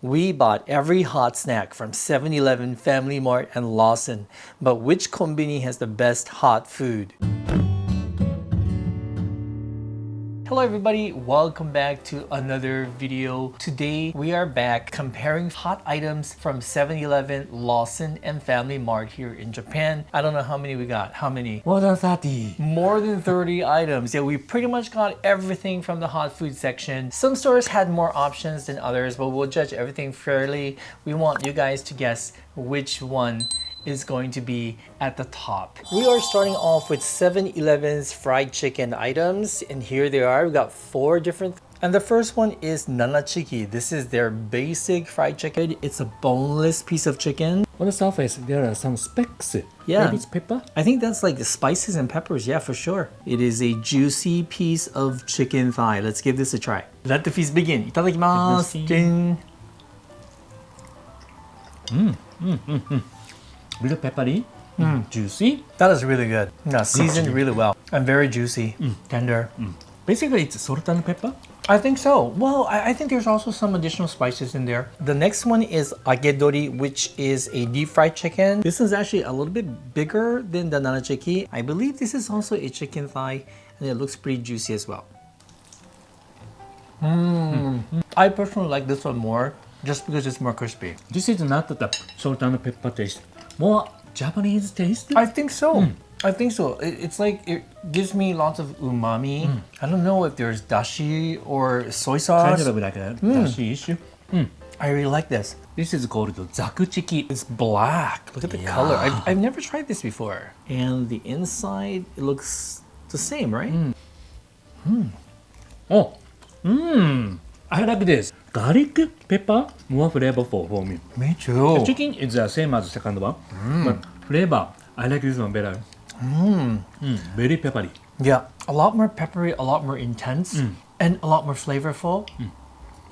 We bought every hot snack from 7-Eleven, FamilyMart, and Lawson, but which kombini has the best hot food? Hello everybody, welcome back to another video. Today we are back comparing hot items from 7-Eleven, Lawson, and FamilyMart here in Japan. I don't know how many we got. How many? More than 30. More than 30 items. Yeah, we pretty much got everything from the hot food section. Some stores had more options than others, but we'll judge everything fairly. We want you guys to guess which one is going to be at the top. We are starting off with 7-Eleven's fried chicken items, and here they are. We got 4 different, and the first one is nanachiki. This is their basic fried chicken. It's a boneless piece of chicken. On the surface, there are some specks. Yeah. Maybe it's pepper? I think that's like the spices and peppers, yeah, for sure. It is a juicy piece of chicken thigh. Let's give this a try. Let the feast begin. Itadakimasu. Ding. Little peppery, juicy. That is really good. Yeah, seasoned really well and very juicy, tender. Basically, it's salt and pepper. I think so. Well, I think there's also some additional spices in there. The next one is yakitori, which is a deep fried chicken. This is actually a little bit bigger than the nanachiki. I believe this is also a chicken thigh, and it looks pretty juicy as well. I personally like this one more just because it's more crispy. This is not the salt and pepper taste. More Japanese taste? I think so. I think so. It's like it gives me lots of umami. I don't know if there's dashi or soy sauce. Kind of like a dashi-ish. I really like this. This is called zakuchiki. It's black. Look at the color. I've never tried this before. And the inside, it looks the same, right? Oh, I like this. Garlic pepper, more flavorful for me. Me too. The chicken is the same as the second one, but flavor, I like this one better. Very peppery. Yeah, a lot more peppery, a lot more intense, and a lot more flavorful.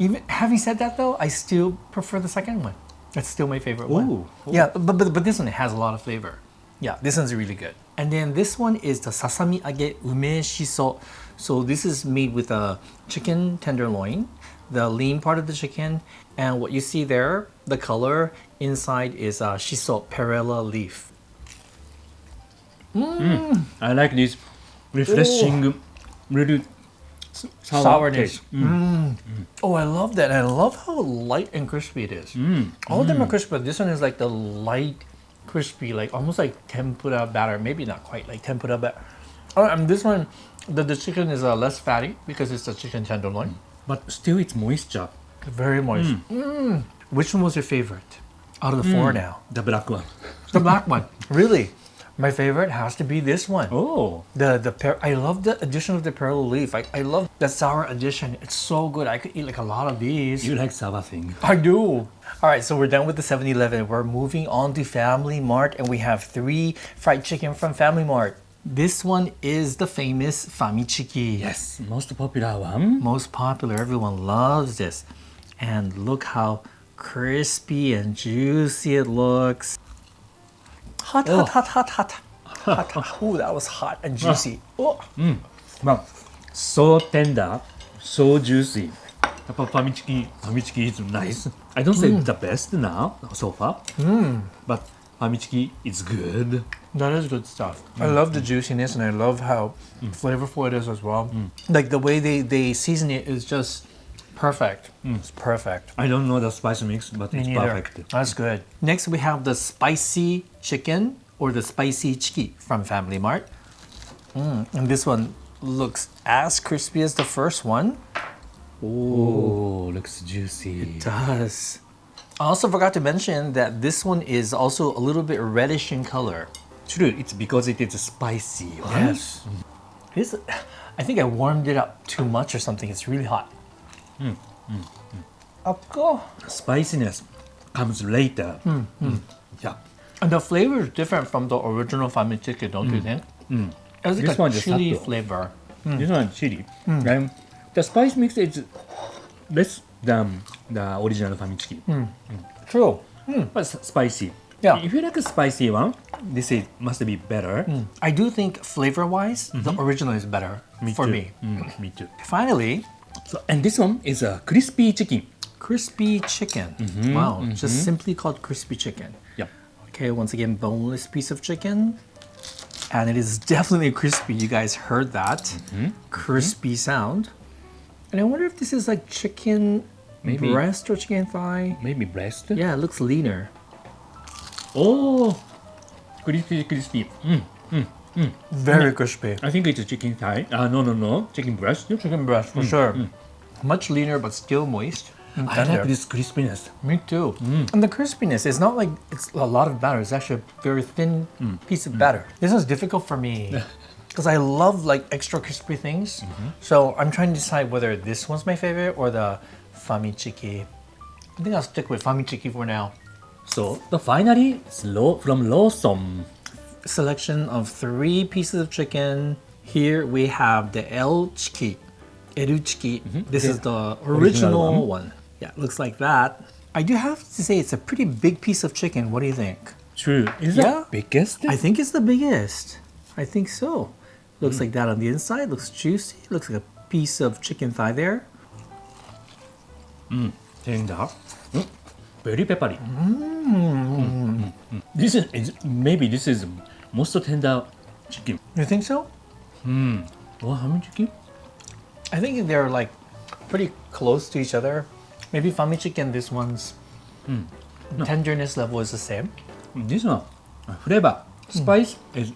Even having said that though, I still prefer the second one. That's still my favorite one. Ooh. Yeah, but this one has a lot of flavor. Yeah, this one's really good. And then this one is the sasami age ume shiso. So this is made with a chicken tenderloin, the lean part of the chicken, and what you see there, the color inside is shiso perilla leaf. I like this refreshing, really Sourness. taste. Oh, I love that. I love how light and crispy it is. All of them are crispy, but this one is like the light, crispy, like almost like tempura batter. Maybe not quite like tempura batter. Oh, and this one, the chicken is less fatty because it's a chicken tenderloin. But still, it's moisture. Very moist. Which one was your favorite out of the 4 now? The black one. The black one. Really? My favorite has to be this one. Oh. I love the addition of the perilla leaf. I love the sour addition. It's so good. I could eat like a lot of these. You like sour thing. I do. All right, so we're done with the 7-Eleven. We're moving on to FamilyMart, and we have 3 fried chicken from FamilyMart. This one is the famous Famichiki. Yes, most popular one. Most popular. Everyone loves this. And look how crispy and juicy it looks. Hot, hot, hot, hot, hot. Hot. Ooh, that was hot and juicy. Oh. Well, so tender, so juicy. Famichiki is nice. I don't say the best now, so far. But Famichiki is good. That is good stuff. I love the juiciness, and I love how flavorful it is as well. Like the way they season it is just perfect. It's perfect. I don't know the spice mix, but it's perfect. That's good. Next, we have the spicy chicken or the spicy chiki from FamilyMart. And this one looks as crispy as the first one. Oh, looks juicy. It does. I also forgot to mention that this one is also a little bit reddish in color. True, it's because it is spicy. Yes. I think I warmed it up too much or something. It's really hot. Spiciness comes later. Yeah. And the flavor is different from the original Famichiki, don't you think? It's This like one a just chili hot. flavor. This one is chili. And the spice mix is less than the original Famichiki. True. But spicy. Yeah. If you like a spicy one, this must be better. I do think flavor-wise, the original is better for too. me. Me too. Finally, So, and this one is a crispy chicken. Crispy chicken. Wow, just simply called crispy chicken. Yep. Okay, once again, boneless piece of chicken. And it is definitely crispy. You guys heard that. Crispy sound. And I wonder if this is like chicken breast or chicken thigh. Maybe breast. Yeah, it looks leaner. Oh, crispy, crispy. Very crispy. I think it's a chicken thigh. No. Chicken breast. Chicken breast, for sure. Much leaner, but still moist. I like this crispiness. Me too. And the crispiness is not like it's a lot of batter. It's actually a very thin piece of batter. This is difficult for me because I love like extra crispy things. So I'm trying to decide whether this one's my favorite or the famichiki. I think I'll stick with famichiki for now. So the finally is from Lawson. Selection of 3 pieces of chicken. Here we have the El Chiki. Eruchiki. This is the original one. Yeah, it looks like that. I do have to say it's a pretty big piece of chicken. What do you think? True. Is Yeah. that biggest? I think it's the biggest. I think so. Looks like that on the inside. Looks juicy. Looks like a piece of chicken thigh there. Tender. Very peppery. This is maybe this is most tender chicken. You think so? Oh, how many chicken? I think they're like pretty close to each other. Maybe famichiki and this one's tenderness level is the same. This one flavor spice is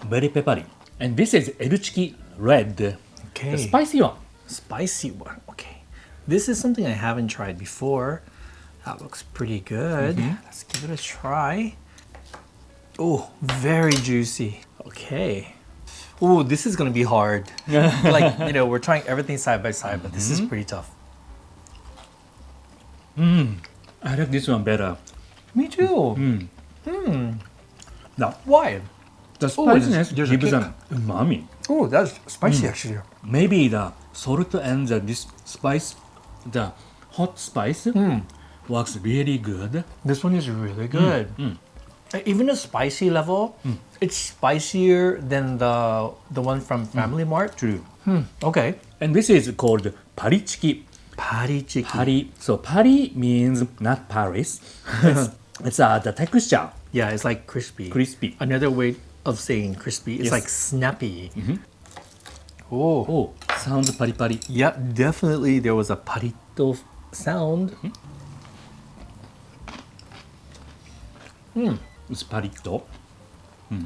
very peppery, and this is eruchiki red. Okay. The spicy one. Spicy one. Okay. This is something I haven't tried before. That looks pretty good. Let's give it a try. Oh, very juicy. Okay. Oh, this is gonna be hard. Like, you know, we're trying everything side by side, but this is pretty tough. I like this one better. Me too. Now Why? the Oh, there's spiciness a gives kick. an umami. Oh, that's spicy actually. Maybe the salt and this spice, the hot spice, works really good. This one is really good. Even the spicy level, it's spicier than the one from FamilyMart. True. Okay. And this is called parichiki. Parichiki. Pari. So pari means not Paris. It's the texture. Yeah, it's like crispy. Crispy. Another way of saying crispy is Yes. like snappy. Oh. Oh, sounds pari pari. Yeah, definitely there was a parito sound. It's parito.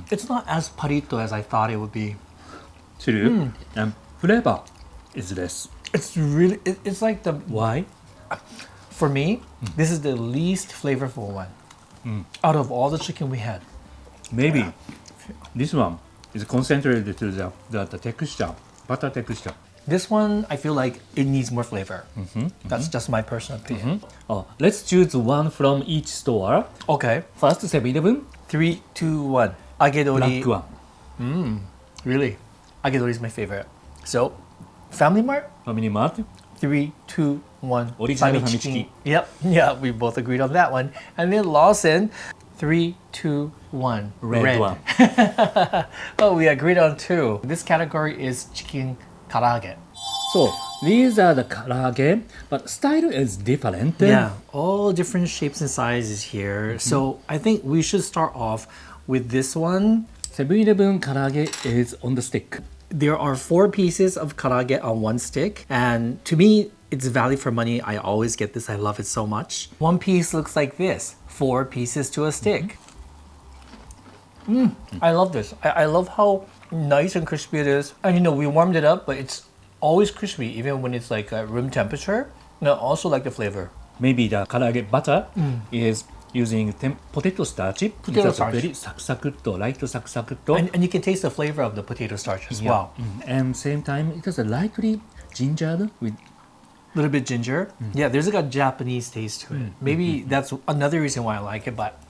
It's not as parito as I thought it would be. True. And flavor is less. It's really, it's like the, Why? for me, this is the least flavorful one out of all the chicken we had. Maybe this one is concentrated to the texture, butter texture. This one, I feel like it needs more flavor. That's just my personal opinion. Oh, let's choose one from each store. Okay, First, 7-Eleven, 3, 2, 1. Agedori. black one. Really? Agedori is my favorite. So, FamilyMart, FamilyMart, 3, 2, 1. Original Famichiki. famichiki. Yep, yeah, we both agreed on that one. And then Lawson, 3, 2, 1. red one. Oh, we agreed on 2. This category is chicken karaage. So these are the karaage, but style is different. Yeah, all different shapes and sizes here. So I think we should start off with this one. 7-Eleven karaage is on the stick. There are 4 pieces of karaage on one stick, and to me, it's value for money. I always get this. I love it so much. One piece looks like this. 4 pieces to a stick. I love this. I love how nice and crispy it is. And you know, we warmed it up, but it's always crispy, even when it's like at room temperature. And I also like the flavor. Maybe the karaage butter is using potato starch. Potato It's starch. very sakusakutto, light sakusakutto. And you can taste the flavor of the potato starch as well. And same time, it has a lightly gingered with A little bit ginger. Yeah, there's like a Japanese taste to it. Maybe that's another reason why I like it, but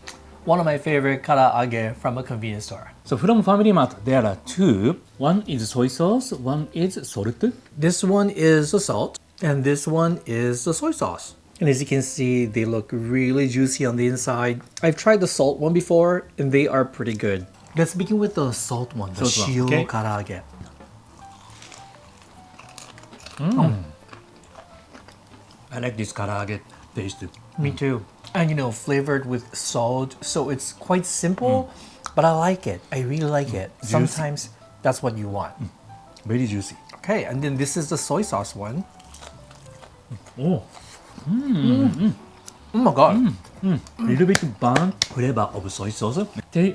one of my favorite karaage from a convenience store. So from FamilyMart, there are 2. One is soy sauce, one is salt. This one is the salt, and this one is the soy sauce. And as you can see, they look really juicy on the inside. I've tried the salt one before, and they are pretty good. Let's begin with the salt one, the Salt one, shio okay. karaage. I like this karaage taste. Me too. And you know, flavored with salt, so it's quite simple, but I like it. I really like it. Sometimes that's what you want. Very juicy. Okay, and then this is the soy sauce one. Oh, Oh my god. little bit burnt flavor of soy sauce.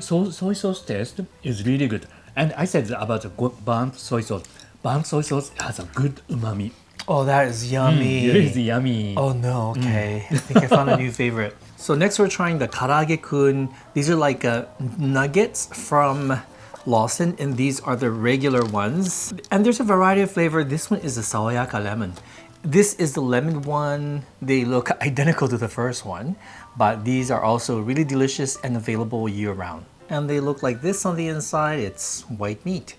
Soy sauce taste is really good. And I said about the burnt soy sauce. Burnt soy sauce has a good umami. Oh, that is yummy. It is yummy. Oh no, okay. I think I found a new favorite. So next we're trying the karaage-kun. These are like nuggets from Lawson, and these are the regular ones. And there's a variety of flavor. This one is the sawayaka lemon. This is the lemon one. They look identical to the first one, but these are also really delicious and available year-round. And they look like this on the inside. It's white meat.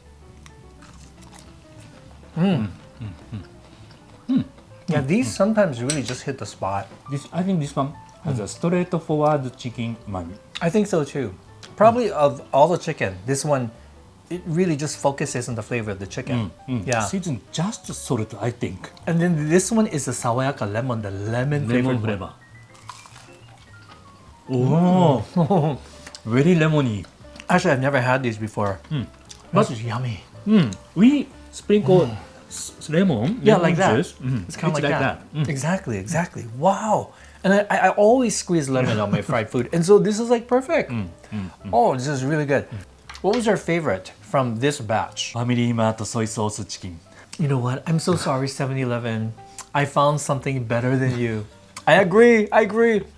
Yeah, these sometimes really just hit the spot. I think this one has a straightforward chicken umami. I think so too. Probably of all the chicken, this one, it really just focuses on the flavor of the chicken. Yeah. Season just salt, I think. And then this one is the sawayaka lemon, the lemon flavored one. flavor. Oh, very lemony. Actually, I've never had these before. This is yummy. We sprinkle lemon. Yeah, lemon like that. juice. It's kind of like that. Exactly, exactly. Wow. And I always squeeze lemon on my fried food. And so this is like perfect. Oh, this is really good. What was your favorite from this batch? FamilyMart soy sauce chicken. You know what? I'm so sorry, 7-Eleven. I found something better than you. I agree.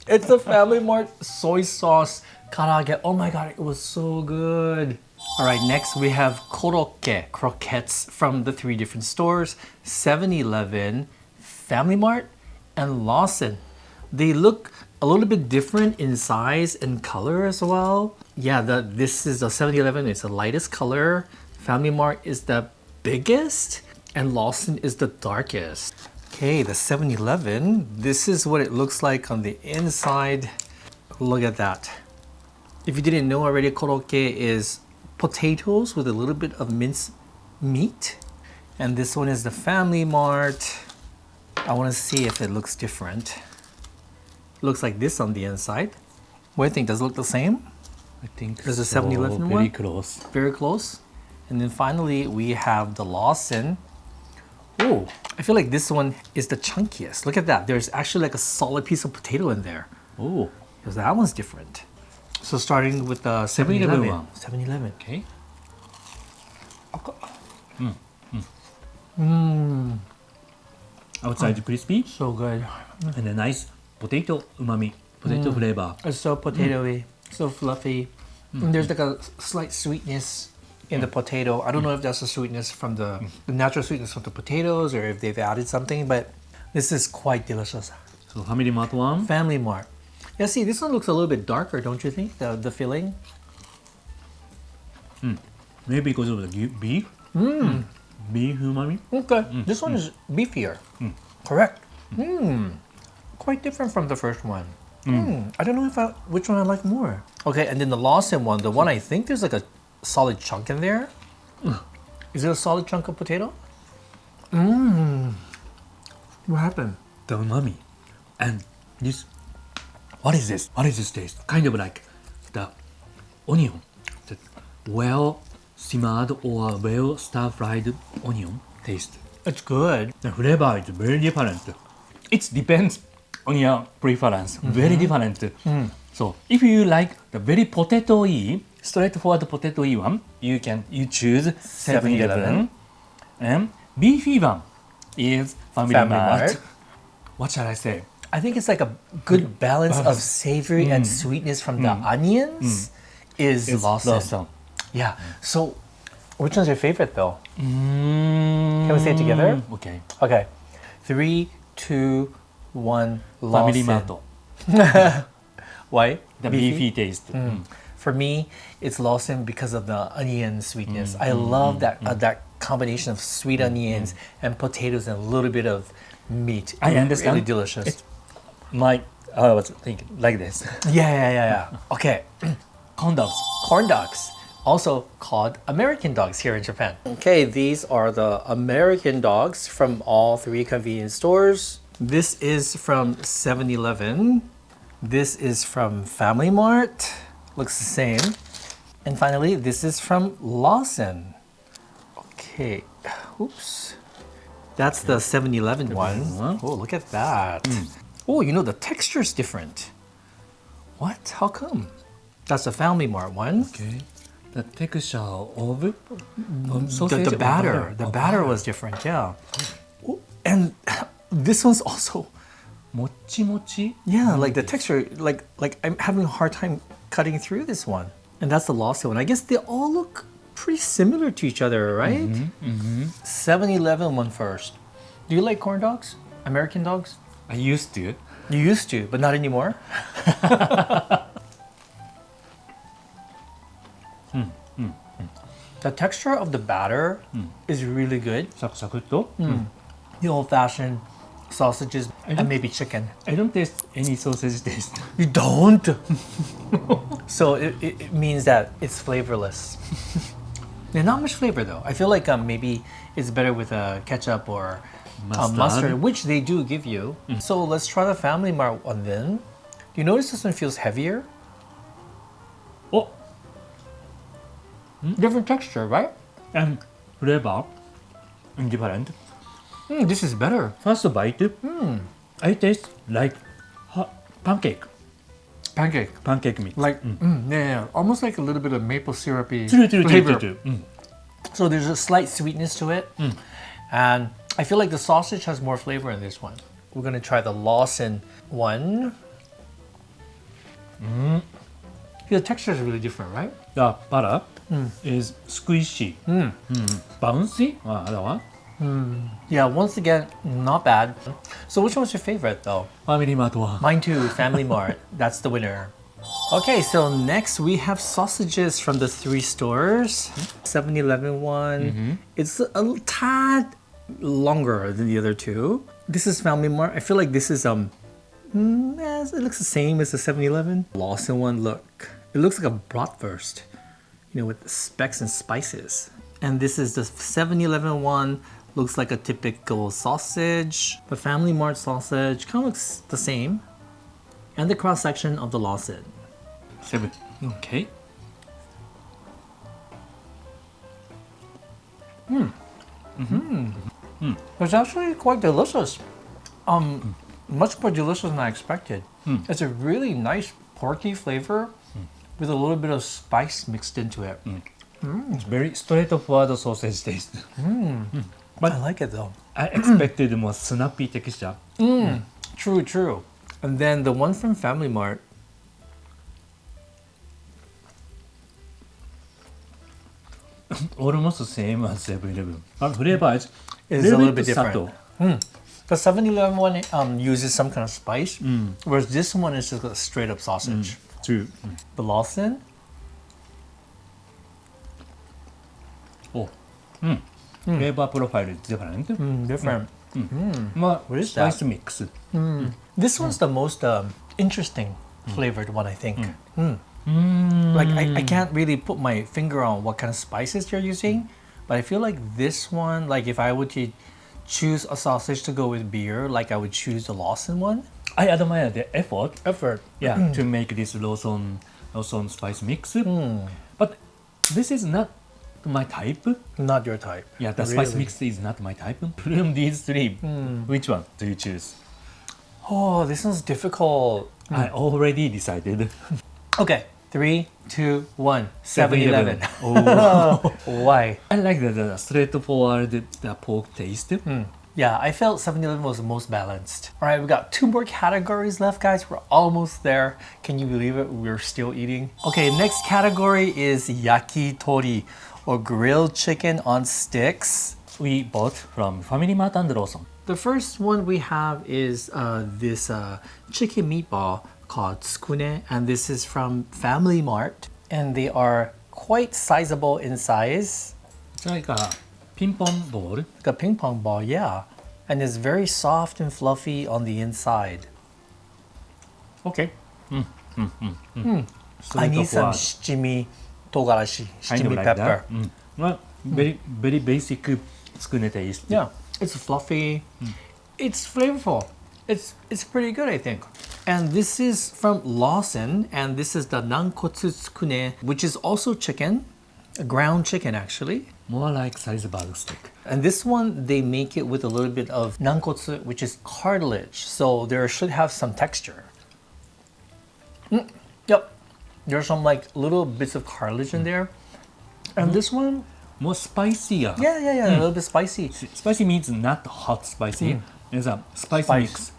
It's the FamilyMart soy sauce karaage. Oh my god, it was so good. All right, next we have korokke, croquettes from the 3 different stores, 7-Eleven, FamilyMart, and Lawson. They look a little bit different in size and color as well. Yeah, this is the 7-Eleven, it's the lightest color. FamilyMart is the biggest, and Lawson is the darkest. Okay, the 7-Eleven, this is what it looks like on the inside. Look at that. If you didn't know already, korokke is potatoes with a little bit of minced meat. And this one is the FamilyMart. I want to see if it looks different. Looks like this on the inside. What do you think? Does it look the same? I think There's a so. 7-Eleven one? Very close. Very close. And then finally, we have the Lawson. Oh, I feel like this one is the chunkiest. Look at that. There's actually like a solid piece of potato in there. Oh, Because that one's different. So starting with the 7-Eleven one. 7-Eleven. okay. Outside crispy So good. and a nice potato umami, potato flavor. It's so potatoey, so fluffy. And there's like a slight sweetness in the potato. I don't know if that's the sweetness from the natural sweetness of the potatoes or if they've added something, but this is quite delicious. So FamilyMart one. FamilyMart. Yeah, see, this one looks a little bit darker, don't you think? The filling. Maybe because of the beef. Beef umami. Okay, this one is beefier. Correct. Quite different from the first one. I don't know which one I like more. Okay, and then the Lawson one, the one I think there's like a solid chunk in there. Is it a solid chunk of potato? What happened? The umami. And this, what is this? What is this taste? Kind of like the onion. The well simmered or well stir-fried onion taste. It's good. The flavor is very different. It depends on your preference. Very different. So if you like the very potato-y, straightforward potato-y one, you choose 7-Eleven. And beefy one is FamilyMart. What shall I say? I think it's like a good balance of savory and sweetness from the onions is Lawson. Yeah. So, which one's your favorite though? Can we say it together? Okay. Okay. 3, 2, 1. Lawson. FamilyMart. Why? The beefy taste. For me, it's Lawson because of the onion sweetness. I love that that combination of sweet onions and potatoes and a little bit of meat. I understand. Really delicious. I was thinking like this. Yeah. Okay. Corn dogs. Corn dogs, also called American dogs here in Japan. Okay, these are the American dogs from all 3 convenience stores. This is from 7-Eleven. This is from FamilyMart. Looks the same. And finally, this is from Lawson. Okay, oops. That's the 7-Eleven one. Oh, look at that. Oh, you know, the texture is different. What? How come? That's the FamilyMart one. Okay. The texture of sausage. The batter. The batter was different, yeah. Oh, and this one's also, Mochi mochi. yeah, like the texture, like I'm having a hard time cutting through this one. And that's the Lawson one. I guess they all look pretty similar to each other, right? 7-Eleven one first. Do you like corn dogs? American dogs? I used to. You used to, but not anymore. The texture of the batter is really good. サクサクっと。 The old-fashioned sausages and maybe chicken. I don't taste any sausage taste. You don't? So it means that it's flavorless. There's not much flavor though. I feel like maybe it's better with ketchup or mustard, which they do give you. So let's try the FamilyMart one then. Do you notice this one feels heavier? Oh, Different texture, right? and flavor indifferent. This is better. First bite, I taste like pancake. Pancake mix. like yeah, almost like a little bit of maple syrupy True. flavor. So there's a slight sweetness to it, and I feel like the sausage has more flavor in this one. We're gonna try the Lawson one. The texture is really different, right? The butter is squishy. Bouncy? あだわ Yeah, once again, not bad. So which one's your favorite though? FamilyMart は Mine too, FamilyMart. That's the winner. Okay, so next we have sausages from the 3 stores. 7-Eleven one. It's a tad longer than the other 2. This is FamilyMart. I feel like this is it looks the same as the 7-Eleven. Lawson one, look. It looks like a bratwurst, you know, with the specks and spices. And this is the 7-Eleven one. Looks like a typical sausage. The FamilyMart sausage kind of looks the same. And the cross section of the Lawson. 7. Okay. It's actually quite delicious. Much more delicious than I expected. It's a really nice porky flavor with a little bit of spice mixed into it. It's very straightforward sausage taste. But I like it though. I expected more snappy texture. True. And then the one from FamilyMart. Almost the same as 7-Eleven. But flavor is Is a little bit subtle. different. The 7-Eleven one uses some kind of spice, whereas this one is just a straight up sausage. True. The Lawson, Oh. Flavor profile is different. different. What is that? spice mix. This one's the most interesting flavored one, I think. Like I can't really put my finger on what kind of spices they're using, but I feel like this one, like if I were to choose a sausage to go with beer, like I would choose the Lawson one. I admire the effort, Effort. to make this Lawson spice mix. But this is not my type. Not your type. Yeah, the spice Really? mix is not my type. From these 3, which one do you choose? Oh, this one's difficult. I already decided. Okay, 3, 2, 1. 7-Eleven. Oh. Why? I like the straightforward the pork taste. Yeah, I felt 7-Eleven was the most balanced. All right, we got 2 more categories left, guys. We're almost there. Can you believe it? We're still eating. Okay, next category is yakitori, or grilled chicken on sticks. We bought from FamilyMart and Lawson. The first one we have is this chicken meatball called skewers, and this is from FamilyMart. And they are quite sizable in size. It's like a ping pong ball. Like a ping pong ball, yeah. And it's very soft and fluffy on the inside. Okay. I need some shichimi togarashi, shichimi pepper. Well, very basic tsukune taste. Yeah, it's fluffy. It's flavorful. It's pretty good, I think. And this is from Lawson, and this is the nankotsu tsukune, which is also chicken, a ground chicken actually. More like Salisbury steak. And this one, they make it with a little bit of nankotsu, which is cartilage. So there should have some texture. Yep. There's some like little bits of cartilage in there. And this one, More spicy. yeah, a little bit spicy. Spicy means not hot spicy. It's a spicy mix.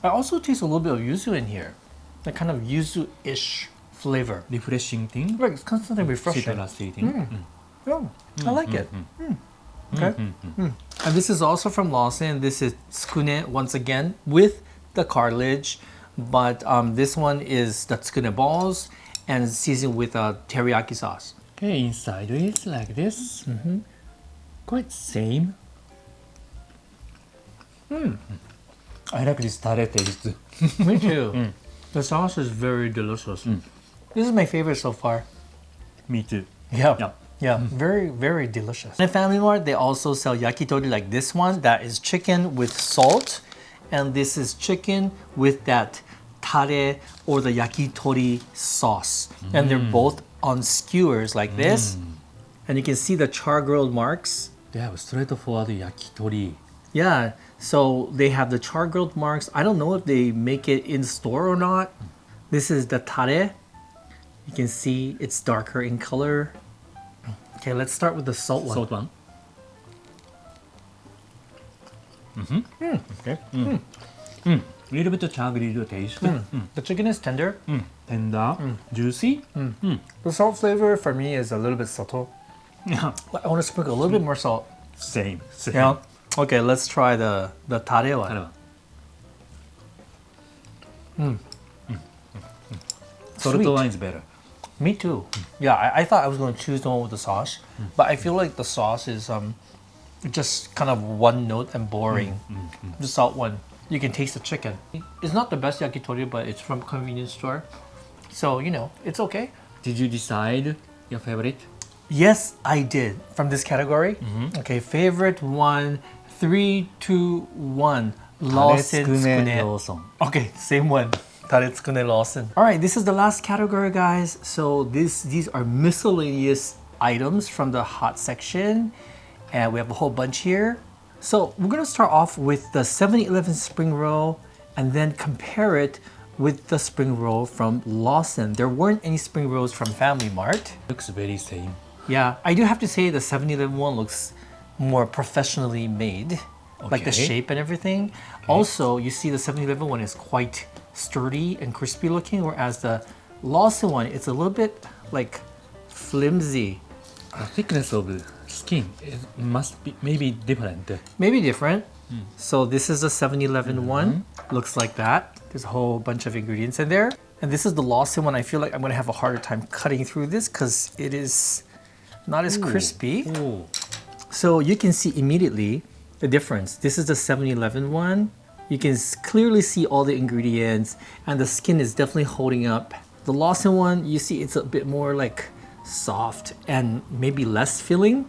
I also taste a little bit of yuzu in here. That kind of yuzu-ish flavor. Refreshing thing. Right, it's constantly refreshing. Citrusy thing. Yeah, I like it. Okay. And this is also from Lawson. This is tsukune once again with the cartilage, but this one is the tsukune balls and seasoned with teriyaki sauce. Okay, inside is like this. Quite same. I like this tare taste. Me too. The sauce is very delicious. This is my favorite so far. Me too. Yeah. Yeah, very, very delicious. In FamilyMart, they also sell yakitori like this one that is chicken with salt. And this is chicken with that tare or the yakitori sauce. And they're both on skewers like this. And you can see the char grilled marks. They have straightforward yakitori. Yeah, so they have the char grilled marks. I don't know if they make it in store or not. This is the tare. You can see it's darker in color. Okay, let's start with the salt one. Salt one. Okay. Little bit of char-grilled taste. The chicken is tender. Tender, juicy. The salt flavor for me is a little bit subtle. Yeah. I want to sprinkle a little bit more salt. Same. Yeah. Okay, let's try the tare one. Salt Sweet. one is better. Me too. Yeah, I thought I was going to choose the one with the sauce, but I feel like the sauce is just kind of one note and boring. The salt one, you can taste the chicken. It's not the best yakitori, but it's from a convenience store, so you know it's okay. Did you decide your favorite? Yes, I did from this category. Okay, favorite one, 3, 2, 1. Lawson tsukune. Lawson. Okay, same one. Tare tsukune Lawson. All right, this is the last category, guys. So these are miscellaneous items from the hot section, and we have a whole bunch here. So we're gonna start off with the 7-Eleven spring roll, and then compare it with the spring roll from Lawson. There weren't any spring rolls from FamilyMart. Looks very same. Yeah, I do have to say the 7-Eleven one looks more professionally made, like the Okay. shape and everything. Also, you see the 7-Eleven one is quite sturdy and crispy looking, whereas the Lawson one, it's a little bit like flimsy. The thickness of the skin must be maybe different. Maybe different. So this is the 7-Eleven one. Looks like that. There's a whole bunch of ingredients in there. And this is the Lawson one. I feel like I'm gonna have a harder time cutting through this because it is not as crispy. Oh. So you can see immediately the difference. This is the 7-Eleven one. You can clearly see all the ingredients, and the skin is definitely holding up. The Lawson one, you see it's a bit more like soft and maybe less filling.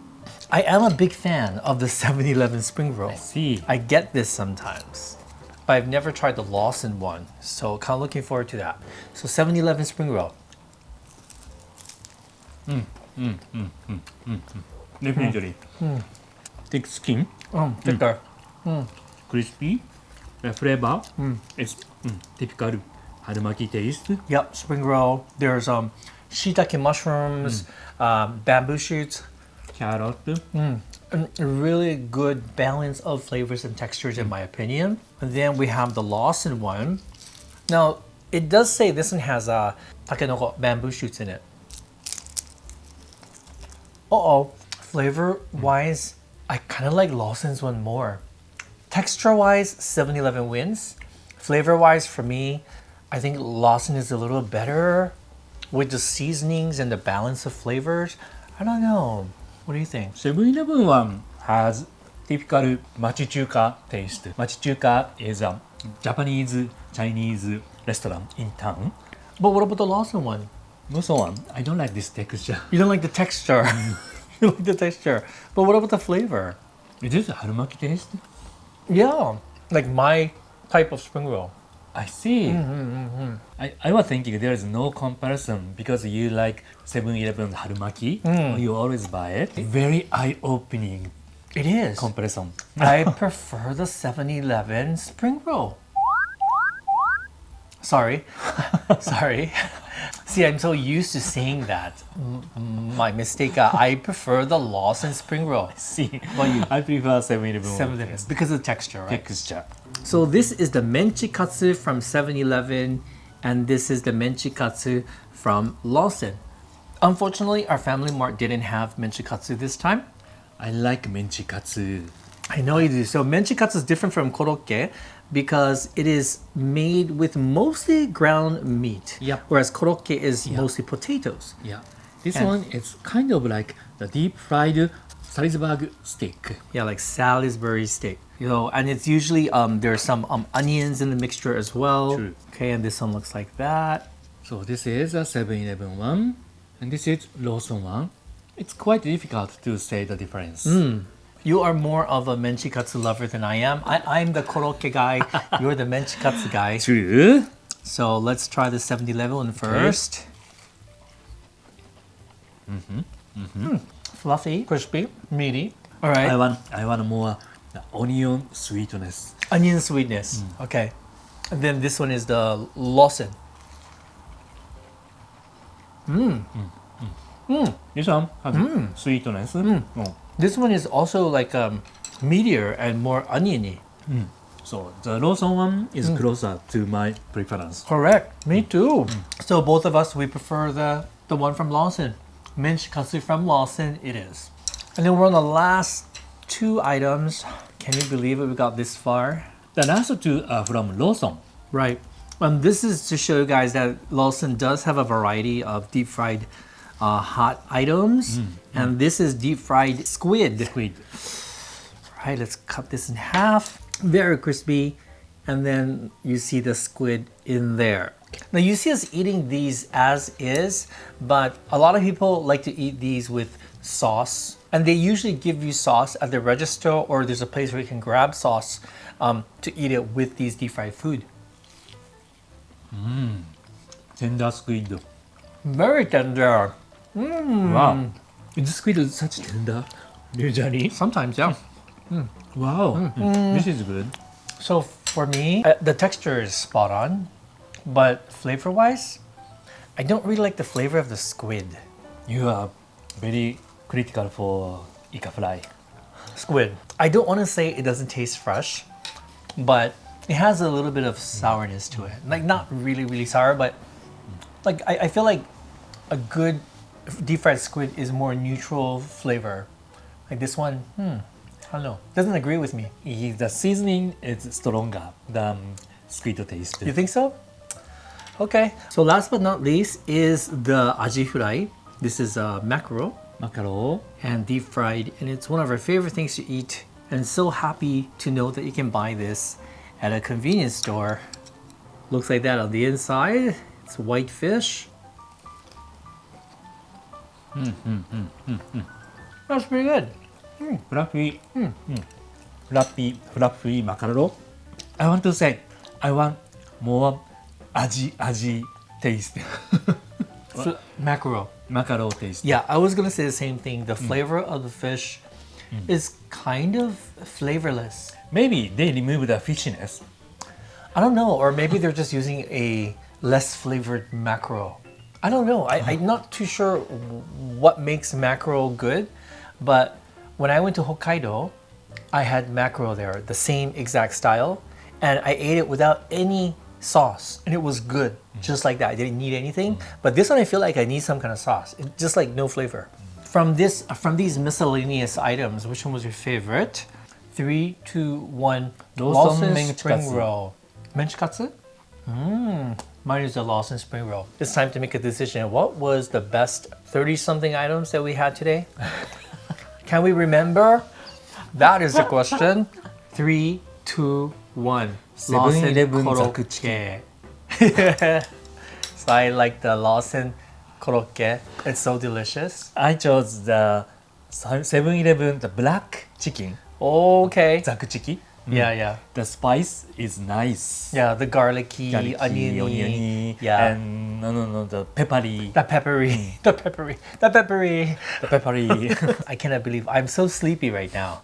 I am a big fan of the 7-Eleven spring roll. See. I get this sometimes, but I've never tried the Lawson one, so kind of looking forward to that. So 7-Eleven spring roll. Definitely. Thick skin, Thicker. crispy. The flavor is typical harumaki taste. Yep, spring roll. There's shiitake mushrooms, bamboo shoots. Carrot. A really good balance of flavors and textures in my opinion. And then we have the Lawson one. Now, it does say this one has takenoko, bamboo shoots in it. Flavor-wise, I kind of like Lawson's one more. Texture-wise, 7-Eleven wins. Flavor-wise, for me, I think Lawson is a little better with the seasonings and the balance of flavors. I don't know. What do you think? 7-Eleven one has typical machichuka taste. Machichuka is a Japanese Chinese restaurant in town. But what about the Lawson one? Also one, I don't like this texture. You don't like the texture. You like the texture. But what about the flavor? It is harumaki taste. Yeah. Like my type of spring roll. I see. I was thinking there is no comparison because you like 7-Eleven harumaki. You always buy it. Very eye-opening It is. comparison. I prefer the 7-Eleven spring roll. Sorry. Sorry. See, I'm so used to saying that. My mistake. I prefer the Lawson spring roll. See, What you? I prefer 7-Eleven 7-Eleven. Because of the texture, right? texture. So this is the menchikatsu from 7-Eleven, and this is the menchikatsu from Lawson. Unfortunately, our FamilyMart didn't have menchikatsu this time. I like menchikatsu. I know you do. So menchikatsu is different from korokke because it is made with mostly ground meat. Yep. Whereas korokke is mostly potatoes. Yeah. This And- one is kind of like the deep fried Salisbury steak. Yeah, like Salisbury steak. You know, and it's usually there's some onions in the mixture as well. True. Okay, and this one looks like that. So this is a 7-Eleven one, and this is Lawson one. It's quite difficult to say the difference. You are more of a menchikatsu lover than I am. I'm the korokke guy. You're the menchikatsu guy. True. So let's try the 7-Eleven one first. Fluffy, crispy, meaty. All right. I want more the onion sweetness. Onion sweetness. Okay. And then this one is the Lawson. This one has sweetness. This one is also like meatier and more oniony. So the Lawson one is closer to my preference. Correct. Me too. So both of us, we prefer the one from Lawson. Menchikatsu from Lawson it is. And then we're on the last two items. Can you believe it? We got this far. The last two are from Lawson. Right. This is to show you guys that Lawson does have a variety of deep fried hot items. And this is deep fried squid. Squid. Right, let's cut this in half. Very crispy. And then you see the squid in there. Now you see us eating these as is, but a lot of people like to eat these with sauce. And they usually give you sauce at the register, or there's a place where you can grab sauce to eat it with these deep fried food. Tender squid. Very tender. Wow. Is squid such tender? Usually. Sometimes, yeah. Wow. This is good. So for me, the texture is spot on, but flavor-wise, I don't really like the flavor of the squid. You are very critical for Ika fry. Squid. I don't want to say it doesn't taste fresh, but it has a little bit of sourness to it. Like not really, really sour, but like I feel like a good deep fried squid is more neutral flavor. Like this one, I don't know. Doesn't agree with me. The seasoning is stronger than squid taste. You think so? Okay. So last but not least is the aji fry. This is mackerel Mackerel. and deep fried, and it's one of our favorite things to eat. And so happy to know that you can buy this at a convenience store. Looks like that on the inside. It's white fish. That's pretty good. Fluffy. Fluffy mackerel. I want to say, I want more aji taste. Mackerel. Mackerel taste. Yeah, I was gonna say the same thing. The flavor of the fish is kind of flavorless. Maybe they remove the fishiness. I don't know, or maybe they're just using a less flavored mackerel. I don't know. I'm not too sure what makes mackerel good, but when I went to Hokkaido, I had mackerel there, the same exact style, and I ate it without any sauce, and it was good, just like that. I didn't need anything, but this one I feel like I need some kind of sauce, just like no flavor. From these miscellaneous items, which one was your favorite? 3, 2, 1. Lawson Spring menchikatsu. roll. Menchikatsu? Mine is the Lawson spring roll. It's time to make a decision. What was the best 30-something items that we had today? Can we remember? That is the question. 3, 2, 1. 7-Eleven korokke. So I like the Lawson korokke. It's so delicious. I chose the 7-Eleven, the black chicken. Okay. Zakuchiki. Yeah. The spice is nice. Yeah, the garlicky, Garlicky, oniony, Yeah. and the peppery. The peppery, the peppery, the peppery. The peppery. I cannot believe I'm so sleepy right now.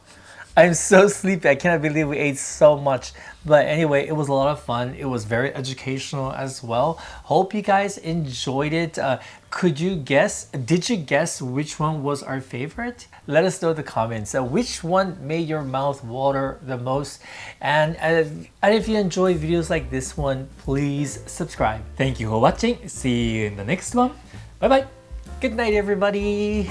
I'm so sleepy. I cannot believe we ate so much. But anyway, it was a lot of fun. It was very educational as well. Hope you guys enjoyed it. Did you guess which one was our favorite? Let us know in the comments. Which one made your mouth water the most? And if you enjoy videos like this one, please subscribe. Thank you for watching. See you in the next one. Bye bye. Good night, everybody.